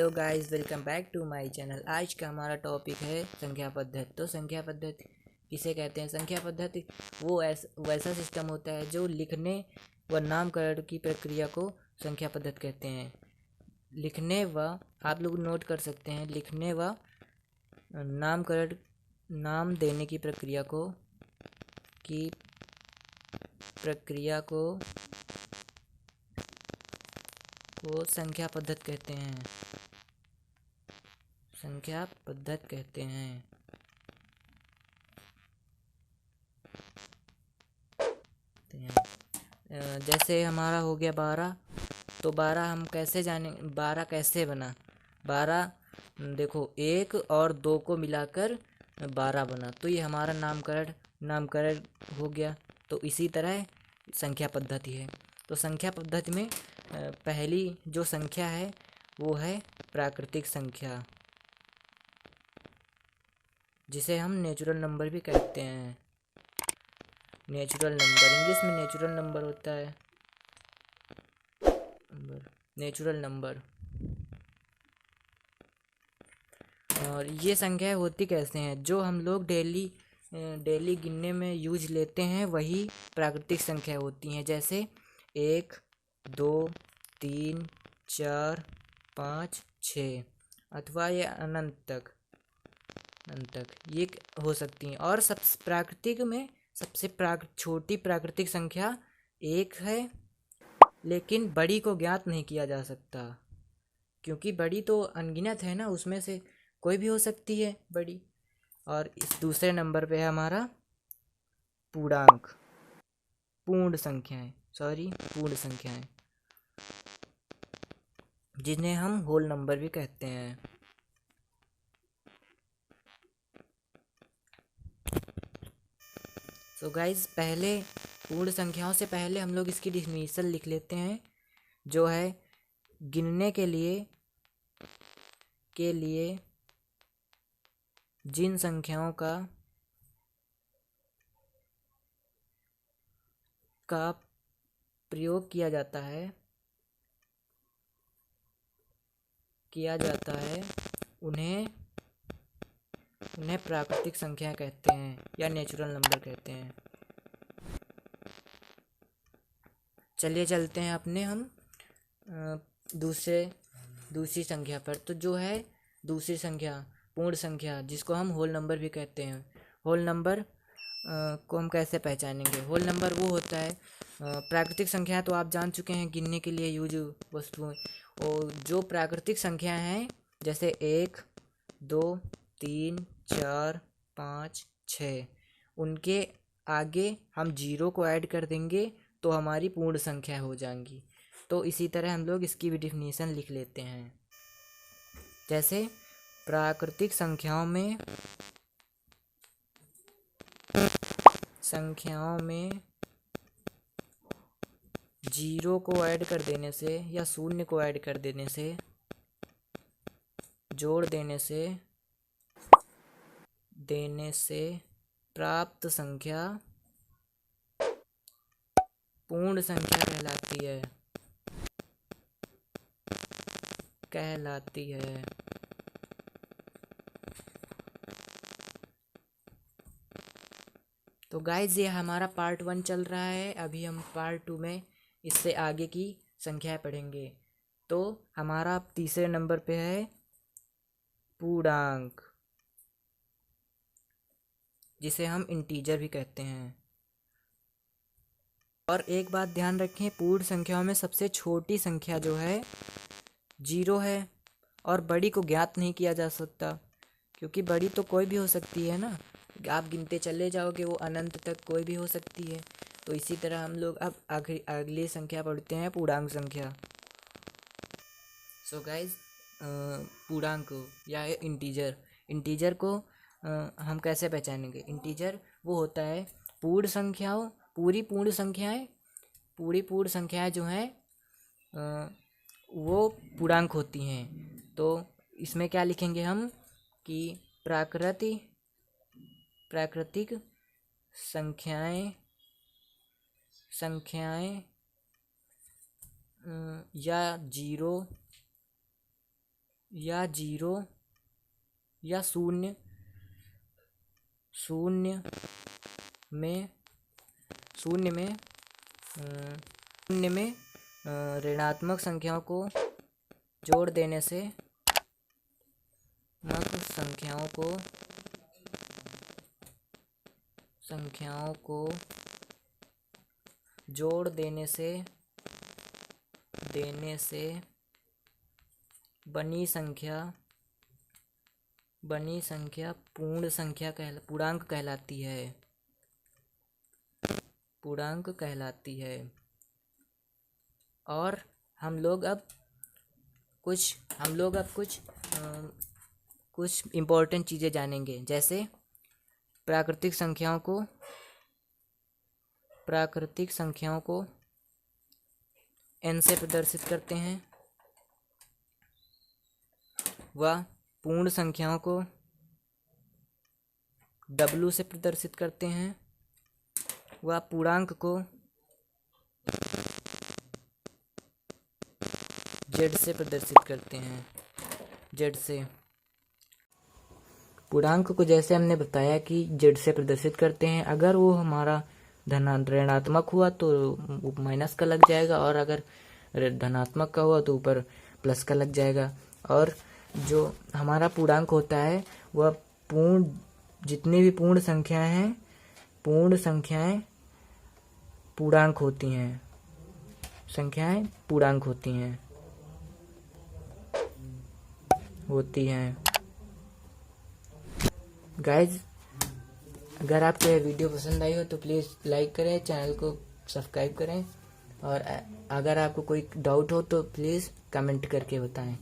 Hello guys, welcome back to my channel. आज का हमारा टॉपिक है संख्या पद्धति। तो संख्या पद्धति किसे कहते हैं? संख्या पद्धति वो वैसा सिस्टम होता है जो लिखने व नामकरण की प्रक्रिया को संख्या पद्धति कहते हैं। लिखने व आप लोग नोट कर सकते हैं, लिखने व नामकरण नाम देने की प्रक्रिया को संख्या पद्धति कहते हैं। संख्या पद्धति कहते हैं। जैसे हमारा हो गया 12, तो 12 हम कैसे जाने 12 कैसे बना? 12 देखो 1 और 2 को मिलाकर 12 बना, तो ये हमारा नामकरण हो गया। तो इसी तरह संख्या पद्धति है। तो संख्या पद्धति में पहली जो संख्या है वो है प्राकृतिक संख्या, जिसे हम नेचुरल नंबर भी कहते हैं। नेचुरल नंबर इंग्लिश में नेचुरल नंबर होता है, नेचुरल नंबर। और ये संख्याएं होती कैसे हैं? जो हम लोग डेली गिनने में यूज लेते हैं वही प्राकृतिक संख्या होती हैं। जैसे 1, 2, 3, 4, 5, 6 अथवा ये अनंत तक ये हो सकती हैं। और सब प्राकृतिक में सबसे छोटी प्राकृतिक संख्या 1 है, लेकिन बड़ी को ज्ञात नहीं किया जा सकता, क्योंकि बड़ी तो अनगिनत है ना, उसमें से कोई भी हो सकती है बड़ी। और इस दूसरे नंबर पे है हमारा पूर्ण संख्याएं, जिन्हें हम होल नंबर भी कहते हैं। तो गाइज, पहले पूर्ण संख्याओं से पहले हम लोग इसकी डिफिनीशन लिख लेते हैं, जो है गिनने के लिए जिन संख्याओं का प्रयोग किया जाता है उन्हें प्राकृतिक संख्या कहते हैं या नेचुरल नंबर कहते हैं। चलिए चलते हैं अपने हम दूसरी संख्या पर। तो जो है दूसरी संख्या पूर्ण संख्या, जिसको हम होल नंबर भी कहते हैं। होल नंबर को हम कैसे पहचानेंगे? होल नंबर वो होता है प्राकृतिक संख्या तो आप जान चुके हैं, गिनने के लिए यूज वस्तुएं। और जो प्राकृतिक संख्या हैं, जैसे 1, 2, 3, 4, 5, 6, उनके आगे हम 0 को ऐड कर देंगे तो हमारी पूर्ण संख्या हो जाएंगी। तो इसी तरह हम लोग इसकी भी डिफिनीशन लिख लेते हैं। जैसे प्राकृतिक संख्याओं में 0 को ऐड कर देने से या 0 को ऐड कर देने से, जोड़ देने से प्राप्त संख्या पूर्ण संख्या कहलाती है। तो गाइज, ये हमारा पार्ट 1 चल रहा है। अभी हम पार्ट 2 में इससे आगे की संख्याएं पढ़ेंगे। तो हमारा तीसरे नंबर पे है पूर्णांक, जिसे हम इंटीजर भी कहते हैं। और एक बात ध्यान रखें, पूर्ण संख्याओं में सबसे छोटी संख्या जो है 0 है, और बड़ी को ज्ञात नहीं किया जा सकता, क्योंकि बड़ी तो कोई भी हो सकती है ना। आप गिनते चले जाओगे, वो अनंत तक कोई भी हो सकती है। तो इसी तरह हम लोग अब अगली संख्या पढ़ते हैं, पूर्णांक संख्या। सो गाइज, पूर्णांक या इंटीजर को हम कैसे पहचानेंगे? इंटीजर वो होता है पूर्ण संख्याएं जो हैं वो पूर्णांक होती हैं। तो इसमें क्या लिखेंगे हम कि प्राकृतिक संख्याएं या 0 या जीरो या शून्य शून्य में ऋणात्मक संख्याओं को जोड़ देने से संख्याओं को जोड़ देने से बनी संख्या पूर्णांक कहलाती है। और हम लोग अब कुछ इम्पोर्टेंट चीज़ें जानेंगे, जैसे प्राकृतिक संख्याओं को n से प्रदर्शित करते हैं, वह पूर्ण संख्याओं को w से प्रदर्शित करते हैं, वह पूर्णांक को z से प्रदर्शित करते हैं। z से पूर्णांक को जैसे हमने बताया कि z से प्रदर्शित करते हैं। अगर वो हमारा ऋणात्मक हुआ तो माइनस का लग जाएगा, और अगर धनात्मक का हुआ तो ऊपर प्लस का लग जाएगा। और जो हमारा पूर्णांक होता है वह जितनी भी पूर्ण संख्याएं पूर्णांक होती हैं। गाइज, अगर आपको यह वीडियो पसंद आई हो तो प्लीज़ लाइक करें, चैनल को सब्सक्राइब करें, और अगर आपको कोई डाउट हो तो प्लीज़ कमेंट करके बताएं।